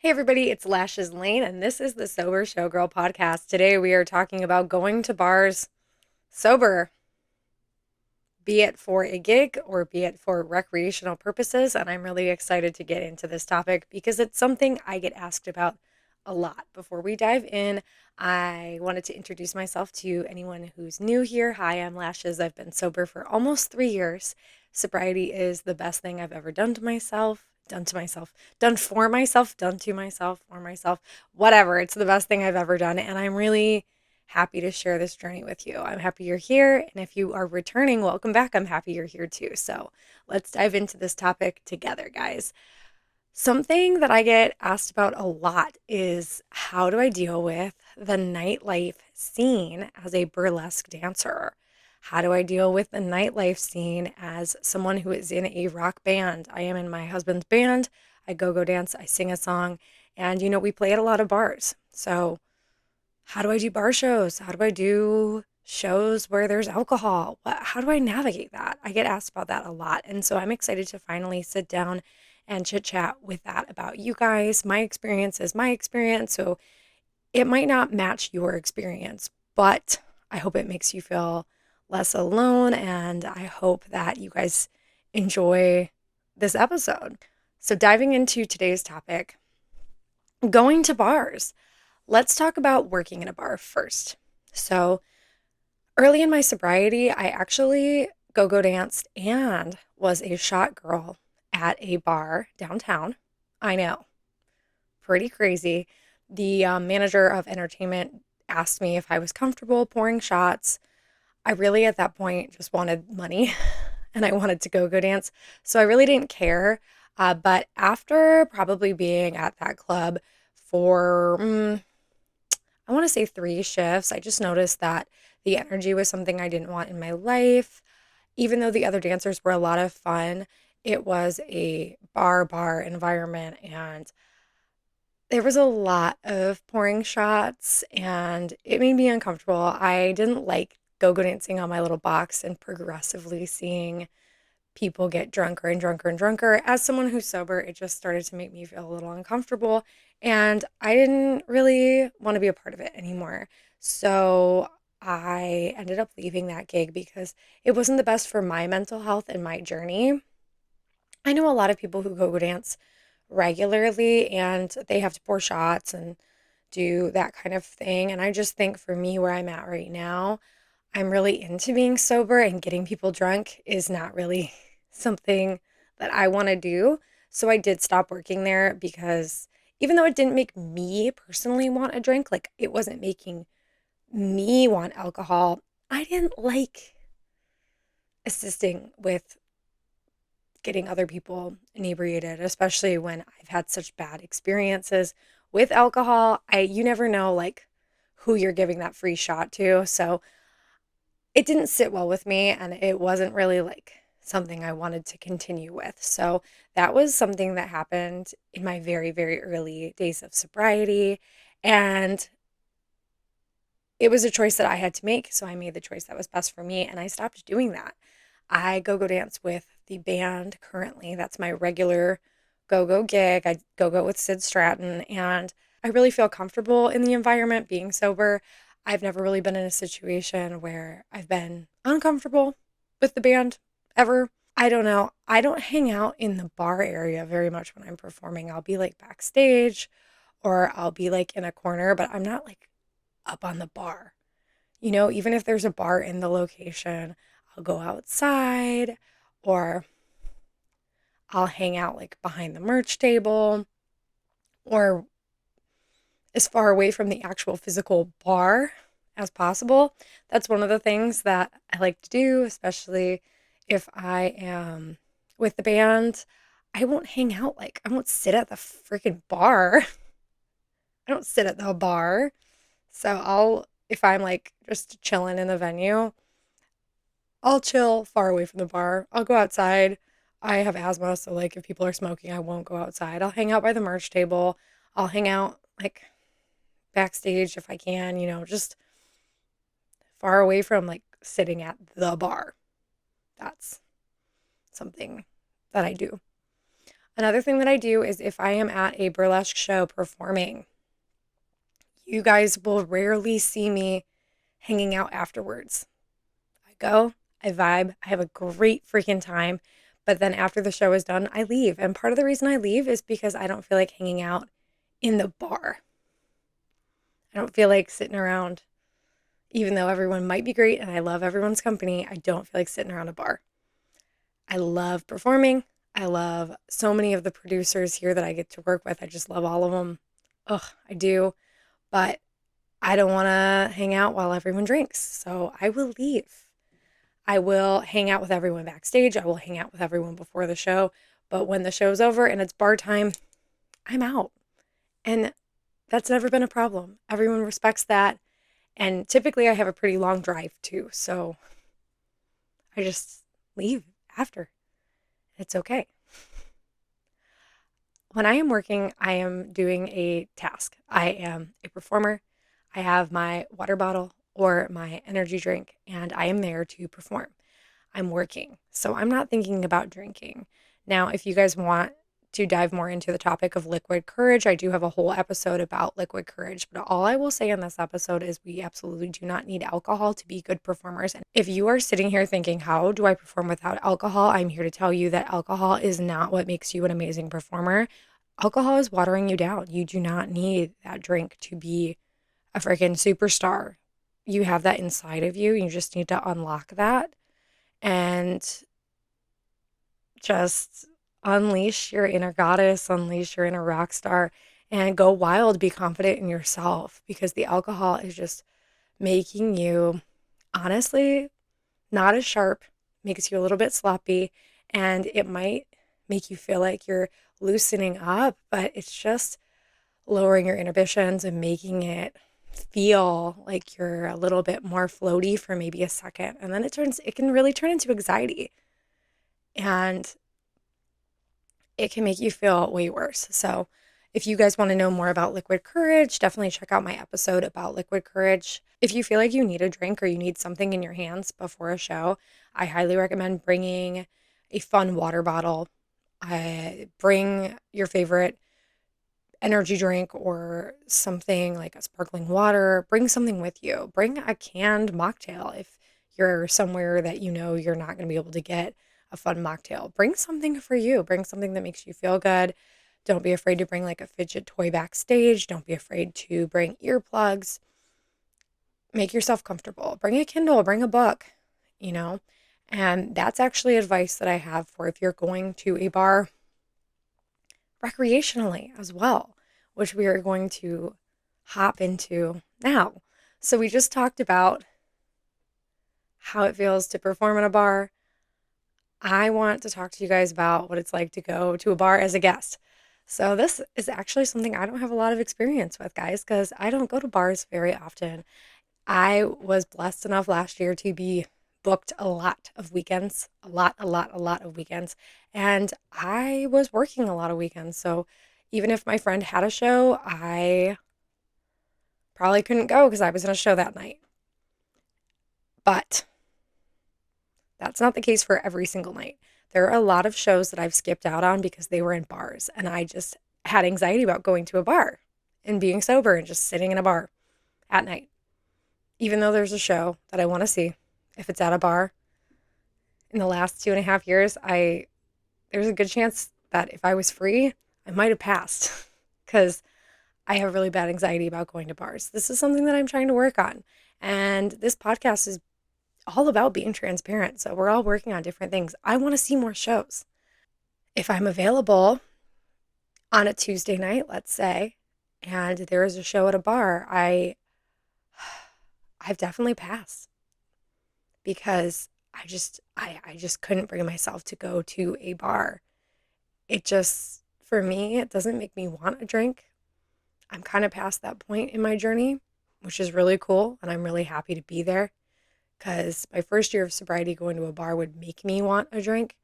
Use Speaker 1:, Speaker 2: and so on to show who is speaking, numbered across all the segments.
Speaker 1: Hey everybody, it's Lashes Lane, and this is the Sober Showgirl podcast. Today we are talking about going to bars sober, be it for a gig or be it for recreational purposes. And I'm really excited to get into this topic because it's something I get asked about a lot. Before we dive in, I wanted to introduce myself to anyone who's new here. Hi, I'm Lashes. I've been sober for almost 3 years. Sobriety is the best thing I've ever done to myself. Done to myself, done for myself, done to myself, for myself, whatever. It's the best thing I've ever done. And I'm really happy to share this journey with you. I'm happy you're here. And if you are returning, welcome back. I'm happy you're here too. So let's dive into this topic together, guys. Something that I get asked about a lot is how do I deal with the nightlife scene as a burlesque dancer? How do I deal with the nightlife scene as someone who is in a rock band? I am in my husband's band. I go dance, I sing a song, and we play at a lot of bars. So, how do I do bar shows? How do I do shows where there's alcohol? How do I navigate that? I get asked about that a lot. And so I'm excited to finally sit down and chit chat with that about you guys. My experience is my experience. So it might not match your experience, but I hope it makes you feel less alone. And I hope that you guys enjoy this episode. So diving into today's topic, going to bars. Let's talk about working in a bar first. So, early in my sobriety, I actually go danced and was a shot girl at a bar downtown. I know, pretty crazy. The manager of entertainment asked me if I was comfortable pouring shots. I really, at that point, just wanted money and I wanted to go dance. So I really didn't care. But after probably being at that club for I want to say 3 shifts. I just noticed that the energy was something I didn't want in my life. Even though the other dancers were a lot of fun, it was a bar environment and there was a lot of pouring shots and it made me uncomfortable. I didn't like go dancing on my little box and progressively seeing people get drunker and drunker and drunker. As someone who's sober, it just started to make me feel a little uncomfortable. And I didn't really want to be a part of it anymore. So I ended up leaving that gig because it wasn't the best for my mental health and my journey. I know a lot of people who go dance regularly and they have to pour shots and do that kind of thing. And I just think for me, where I'm at right now, I'm really into being sober and getting people drunk is not really something that I want to do. So I did stop working there because even though it didn't make me personally want a drink, like it wasn't making me want alcohol, I didn't like assisting with getting other people inebriated, especially when I've had such bad experiences with alcohol. You never know like who you're giving that free shot to. So it didn't sit well with me and it wasn't really like something I wanted to continue with. So that was something that happened in my very, very early days of sobriety. And it was a choice that I had to make. So I made the choice that was best for me and I stopped doing that. I go dance with the band currently. That's my regular go gig. I go with Sid Stratton and I really feel comfortable in the environment being sober. I've never really been in a situation where I've been uncomfortable with the band ever. I don't know. I don't hang out in the bar area very much when I'm performing. I'll be like backstage or I'll be like in a corner, but I'm not like up on the bar. Even if there's a bar in the location, I'll go outside or I'll hang out like behind the merch table or as far away from the actual physical bar as possible. That's one of the things that I like to do, especially if I am with the band. I won't hang out I won't sit at the freaking bar. I don't sit at the bar. So if I'm like just chilling in the venue, I'll chill far away from the bar. I'll go outside. I have asthma, so like if people are smoking, I won't go outside. I'll hang out by the merch table. I'll hang out like backstage if I can, just far away from like sitting at the bar. That's something that I do. Another thing that I do is if I am at a burlesque show performing, you guys will rarely see me hanging out afterwards. I go, I vibe, I have a great freaking time. But then after the show is done, I leave. And part of the reason I leave is because I don't feel like hanging out in the bar. I don't feel like sitting around, even though everyone might be great and I love everyone's company. I don't feel like sitting around a bar. I love performing. I love so many of the producers here that I get to work with. I just love all of them. Ugh, I do. But I don't want to hang out while everyone drinks. So I will leave. I will hang out with everyone backstage. I will hang out with everyone before the show. But when the show's over and it's bar time, I'm out. And that's never been a problem. Everyone respects that. And typically I have a pretty long drive too. So I just leave after. It's okay. When I am working, I am doing a task. I am a performer. I have my water bottle or my energy drink, and I am there to perform. I'm working, so I'm not thinking about drinking. Now, if you guys want to dive more into the topic of liquid courage, I do have a whole episode about liquid courage, but all I will say in this episode is we absolutely do not need alcohol to be good performers. And if you are sitting here thinking, how do I perform without alcohol? I'm here to tell you that alcohol is not what makes you an amazing performer. Alcohol is watering you down. You do not need that drink to be a freaking superstar. You have that inside of you. You just need to unlock that and just unleash your inner goddess, unleash your inner rock star, and go wild. Be confident in yourself, because the alcohol is just making you, honestly, not as sharp, makes you a little bit sloppy, and it might make you feel like you're loosening up, but it's just lowering your inhibitions and making it feel like you're a little bit more floaty for maybe a second. And then it can really turn into anxiety. And it can make you feel way worse. So if you guys want to know more about liquid courage, definitely check out my episode about liquid courage. If you feel like you need a drink or you need something in your hands before a show, I highly recommend bringing a fun water bottle. Bring your favorite energy drink or something like a sparkling water. Bring something with you. Bring a canned mocktail if you're somewhere that you know you're not going to be able to get a fun mocktail. Bring something for you. Bring something that makes you feel good. Don't be afraid to bring like a fidget toy backstage. Don't be afraid to bring earplugs. Make yourself comfortable. Bring a Kindle, bring a book, you know. And that's actually advice that I have for if you're going to a bar recreationally as well, which we are going to hop into now. So we just talked about how it feels to perform in a bar. I want to talk to you guys about what it's like to go to a bar as a guest. So this is actually something I don't have a lot of experience with, guys, because I don't go to bars very often. I was blessed enough last year to be booked a lot of weekends, a lot of weekends. And I was working a lot of weekends. So even if my friend had a show, I probably couldn't go because I was in a show that night. But that's not the case for every single night. There are a lot of shows that I've skipped out on because they were in bars, and I just had anxiety about going to a bar and being sober and just sitting in a bar at night. Even though there's a show that I want to see, if it's at a bar, in the last 2.5 years, there's a good chance that if I was free, I might have passed because I have really bad anxiety about going to bars. This is something that I'm trying to work on. And this podcast is all about being transparent. So we're all working on different things. I want to see more shows. If I'm available on a Tuesday night, let's say, and there is a show at a bar, I've definitely passed because I just couldn't bring myself to go to a bar. It just, for me, it doesn't make me want a drink. I'm kind of past that point in my journey, which is really cool, and I'm really happy to be there because my first year of sobriety, going to a bar would make me want a drink.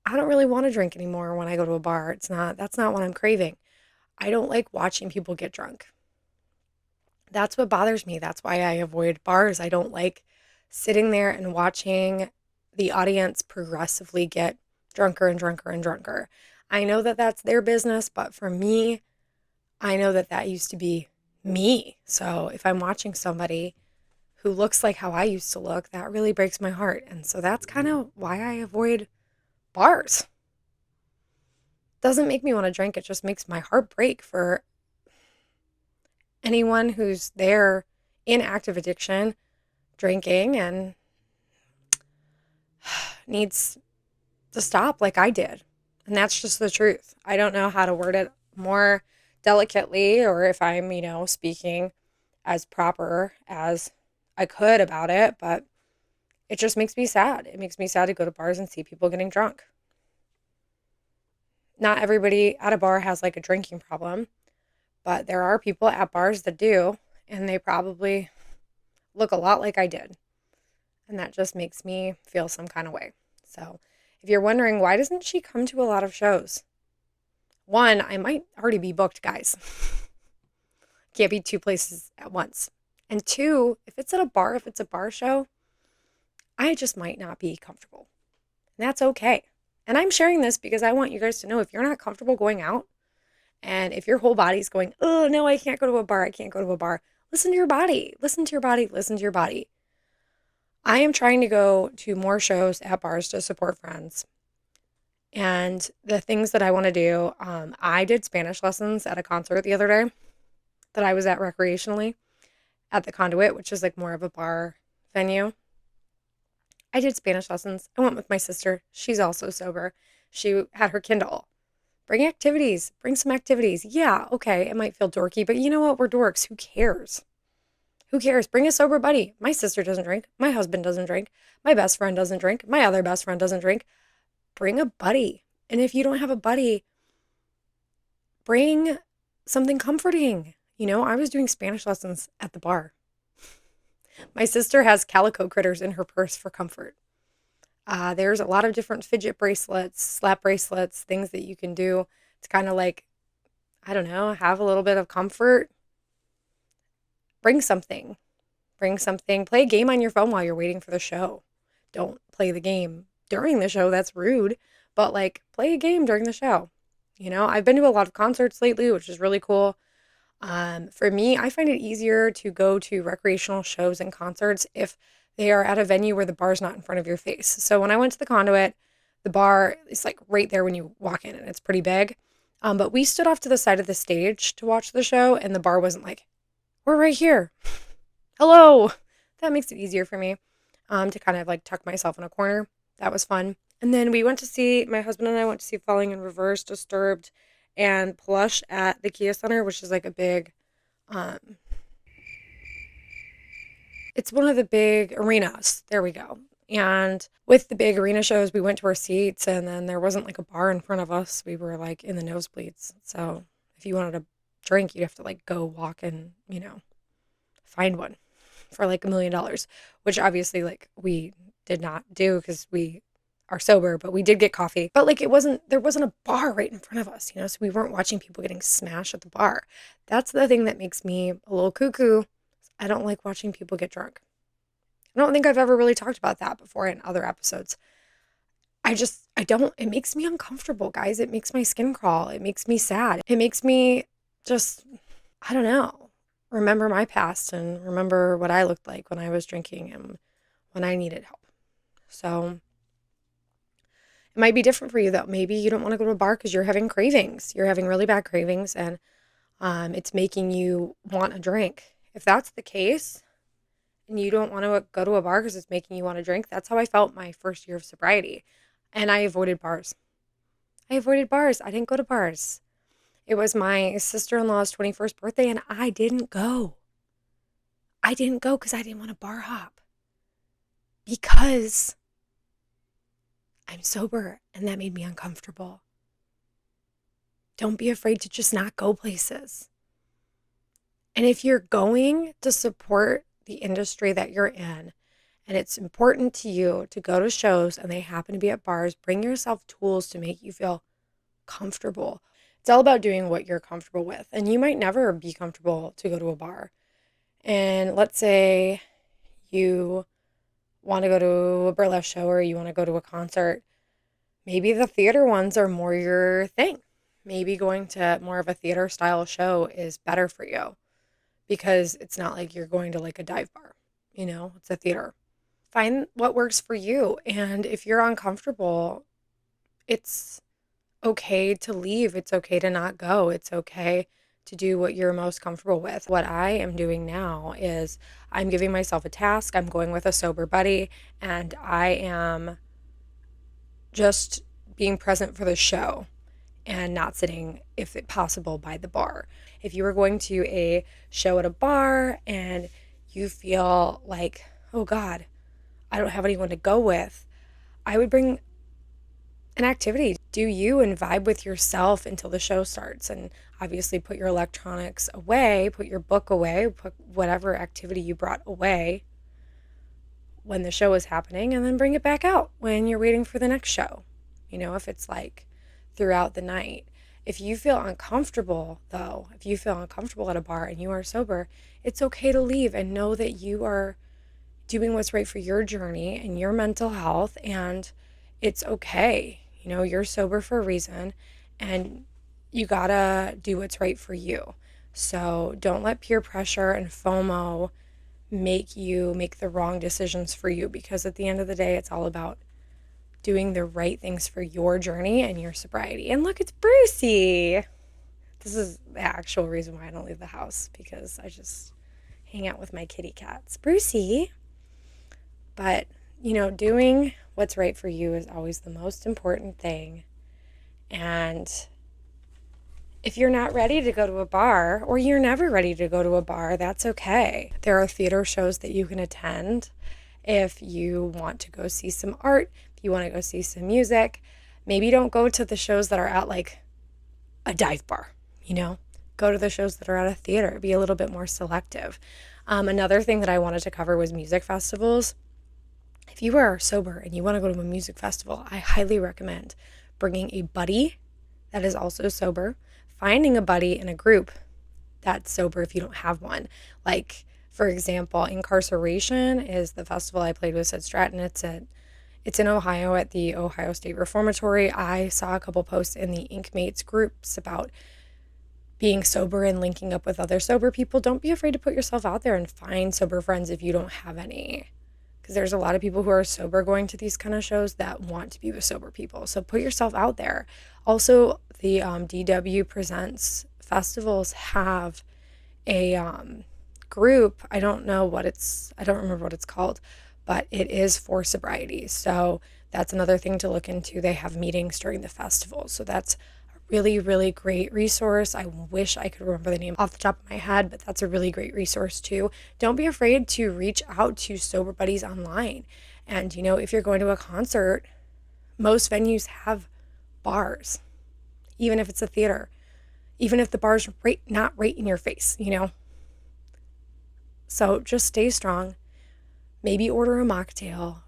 Speaker 1: I don't really want to drink anymore when I go to a bar. That's not what I'm craving. I don't like watching people get drunk. That's what bothers me. That's why I avoid bars. I don't like sitting there and watching the audience progressively get drunker and drunker and drunker. I know that that's their business, but for me, I know that that used to be me. So if I'm watching somebody who looks like how I used to look, that really breaks my heart. And so that's kind of why I avoid bars. Doesn't make me want to drink, it just makes my heart break for anyone who's there in active addiction, drinking, and needs to stop like I did. And that's just the truth. I don't know how to word it more delicately or if I'm, speaking as proper as I could about it, but it just makes me sad. It makes me sad to go to bars and see people getting drunk. Not everybody at a bar has like a drinking problem, but there are people at bars that do, and they probably look a lot like I did. And that just makes me feel some kind of way. So if you're wondering, why doesn't she come to a lot of shows? One, I might already be booked, guys. Can't be two places at once. And two, if it's at a bar, if it's a bar show, I just might not be comfortable. And that's okay. And I'm sharing this because I want you guys to know if you're not comfortable going out and if your whole body's going, oh, no, I can't go to a bar. I can't go to a bar. Listen to your body. Listen to your body. Listen to your body. I am trying to go to more shows at bars to support friends. And the things that I want to do, I did Spanish lessons at a concert the other day that I was at recreationally at the Conduit, which is like more of a bar venue. I did Spanish lessons. I went with my sister. She's also sober. She had her Kindle. Bring activities. Bring some activities. Yeah, okay, it might feel dorky, but you know what? We're dorks. Who cares? Who cares? Bring a sober buddy. My sister doesn't drink. My husband doesn't drink. My best friend doesn't drink. My other best friend doesn't drink. Bring a buddy. And if you don't have a buddy, bring something comforting. I was doing Spanish lessons at the bar. My sister has calico critters in her purse for comfort. There's a lot of different fidget bracelets, slap bracelets, things that you can do to kind of like, I don't know, have a little bit of comfort. Bring something. Bring something. Play a game on your phone while you're waiting for the show. Don't play the game during the show. That's rude. But like, play a game during the show. I've been to a lot of concerts lately, which is really cool. For me, I find it easier to go to recreational shows and concerts if they are at a venue where the bar's not in front of your face. So when I went to the Conduit, the bar is like right there when you walk in and it's pretty big. But we stood off to the side of the stage to watch the show and the bar wasn't like, we're right here. Hello. That makes it easier for me to kind of like tuck myself in a corner. That was fun. And then my husband and I went to see Falling in Reverse, Disturbed, and Plush at the Kia Center, which is like a big, it's one of the big arenas. There we go. And with the big arena shows, we went to our seats and then there wasn't like a bar in front of us. We were like in the nosebleeds. So if you wanted a drink, you'd have to like go walk and, find one for like $1 million, which obviously like we did not do because we are sober, but we did get coffee. But like there wasn't a bar right in front of us, so we weren't watching people getting smashed at the bar. That's the thing that makes me a little cuckoo. I don't like watching people get drunk. I don't think I've ever really talked about that before in other episodes. It makes me uncomfortable, guys. It makes my skin crawl. It makes me sad. It makes me just, I don't know, remember my past and remember what I looked like when I was drinking and when I needed help. So it might be different for you though. Maybe you don't want to go to a bar because you're having cravings. You're having really bad cravings and it's making you want a drink. If that's the case and you don't want to go to a bar because it's making you want to drink, that's how I felt my first year of sobriety. And I avoided bars. I didn't go to bars. It was my sister-in-law's 21st birthday and I didn't go. I didn't go because I didn't want to bar hop. Because I'm sober and that made me uncomfortable. Don't be afraid to just not go places. And if you're going to support the industry that you're in, and it's important to you to go to shows and they happen to be at bars, bring yourself tools to make you feel comfortable. It's all about doing what you're comfortable with. And you might never be comfortable to go to a bar. And let's say you want to go to a burlesque show or you want to go to a concert. Maybe the theater ones are more your thing. Maybe going to more of a theater style show is better for you because it's not like you're going to like a dive bar, it's a theater. Find what works for you. And if you're uncomfortable, it's okay to leave. It's okay to not go. It's okay to do what you're most comfortable with. What I am doing now is I'm giving myself a task. I'm going with a sober buddy, and I am just being present for the show and not sitting, if possible, by the bar. If you were going to a show at a bar and you feel like, oh God, I don't have anyone to go with, I would bring an activity. Do you and vibe with yourself until the show starts. And obviously put your electronics away, put your book away, put whatever activity you brought away when the show is happening, and then bring it back out when you're waiting for the next show. If it's like throughout the night. If you feel uncomfortable, though, if you feel uncomfortable at a bar and you are sober, it's okay to leave and know that you are doing what's right for your journey and your mental health, and it's okay. You're sober for a reason, and you gotta do what's right for you. So don't let peer pressure and FOMO make you make the wrong decisions for you, because at the end of the day, it's all about doing the right things for your journey and your sobriety. And look, it's Brucey. This is the actual reason why I don't leave the house, because I just hang out with my kitty cats. Brucey. But, doing what's right for you is always the most important thing. And if you're not ready to go to a bar, or you're never ready to go to a bar, that's okay. There are theater shows that you can attend if you want to go see some art, if you want to go see some music. Maybe don't go to the shows that are at like a dive bar, Go to the shows that are at a theater. Be a little bit more selective. Another thing that I wanted to cover was music festivals. If you are sober and you want to go to a music festival, I highly recommend bringing a buddy that is also sober, finding a buddy in a group that's sober if you don't have one. Like, for example, Incarceration is the festival I played with at Stratton. It's in Ohio at the Ohio State Reformatory. I saw a couple posts in the Inkmates groups about being sober and linking up with other sober people. Don't be afraid to put yourself out there and find sober friends if you don't have any. Because there's a lot of people who are sober going to these kind of shows that want to be with sober people. So put yourself out there. Also, the DW Presents festivals have a group. I don't remember what it's called, but it is for sobriety. So that's another thing to look into. They have meetings during the festival. So that's really, really great resource. I wish I could remember the name off the top of my head, but that's a really great resource too. Don't be afraid to reach out to sober buddies online. And, if you're going to a concert, most venues have bars, even if it's a theater, even if the bar's not right in your face, So just stay strong. Maybe order a mocktail.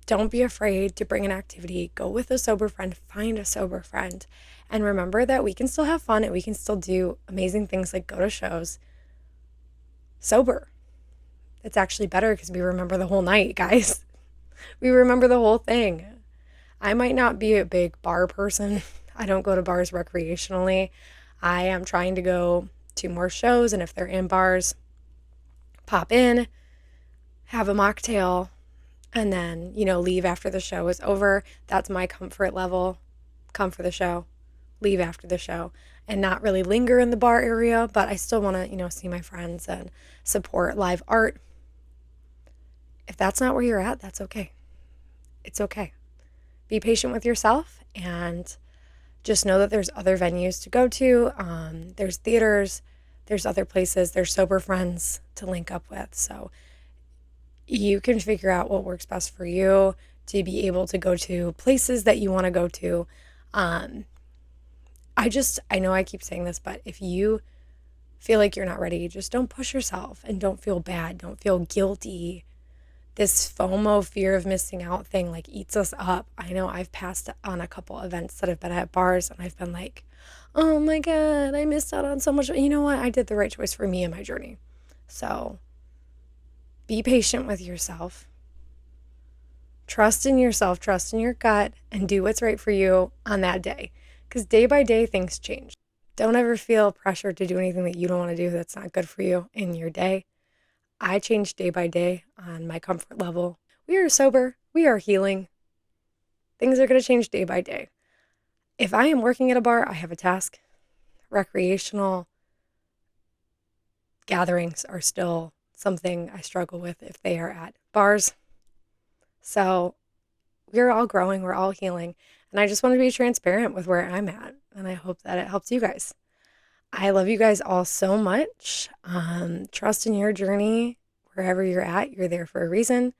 Speaker 1: Don't be afraid to bring an activity. Go with a sober friend. Find a sober friend. And remember that we can still have fun and we can still do amazing things like go to shows sober. It's actually better because we remember the whole night, guys. We remember the whole thing. I might not be a big bar person. I don't go to bars recreationally. I am trying to go to more shows, and if they're in bars, pop in, have a mocktail, and then, leave after the show is over. That's my comfort level. Come for the show, leave after the show, and not really linger in the bar area, but I still want to, see my friends and support live art. If that's not where you're at, that's okay. It's okay. Be patient with yourself and just know that there's other venues to go to. There's theaters, there's other places, there's sober friends to link up with. So you can figure out what works best for you to be able to go to places that you want to go to. I know I keep saying this, but if you feel like you're not ready, just don't push yourself and don't feel bad. Don't feel guilty. This FOMO, fear of missing out thing, eats us up. I know I've passed on a couple events that have been at bars and I've been like, oh my God, I missed out on so much. You know what? I did the right choice for me in my journey. So be patient with yourself. Trust in yourself, trust in your gut, and do what's right for you on that day. Because day by day, things change. Don't ever feel pressure to do anything that you don't want to do that's not good for you in your day. I change day by day on my comfort level. We are sober. We are healing. Things are going to change day by day. If I am working at a bar, I have a task. Recreational gatherings are still something I struggle with if they are at bars. So we're all growing, we're all healing. And I just want to be transparent with where I'm at. And I hope that it helps you guys. I love you guys all so much. Trust in your journey. Wherever you're at, you're there for a reason.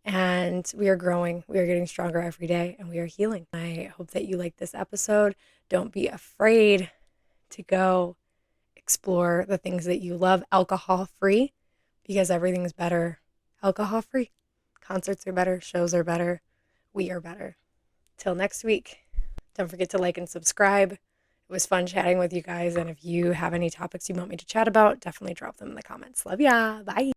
Speaker 1: And we are growing. We are getting stronger every day, and we are healing. I hope that you like this episode. Don't be afraid to go explore the things that you love alcohol-free, because everything's better alcohol-free. Concerts are better. Shows are better. We are better. Till next week. Don't forget to like and subscribe. It was fun chatting with you guys. And if you have any topics you want me to chat about, definitely drop them in the comments. Love ya. Bye.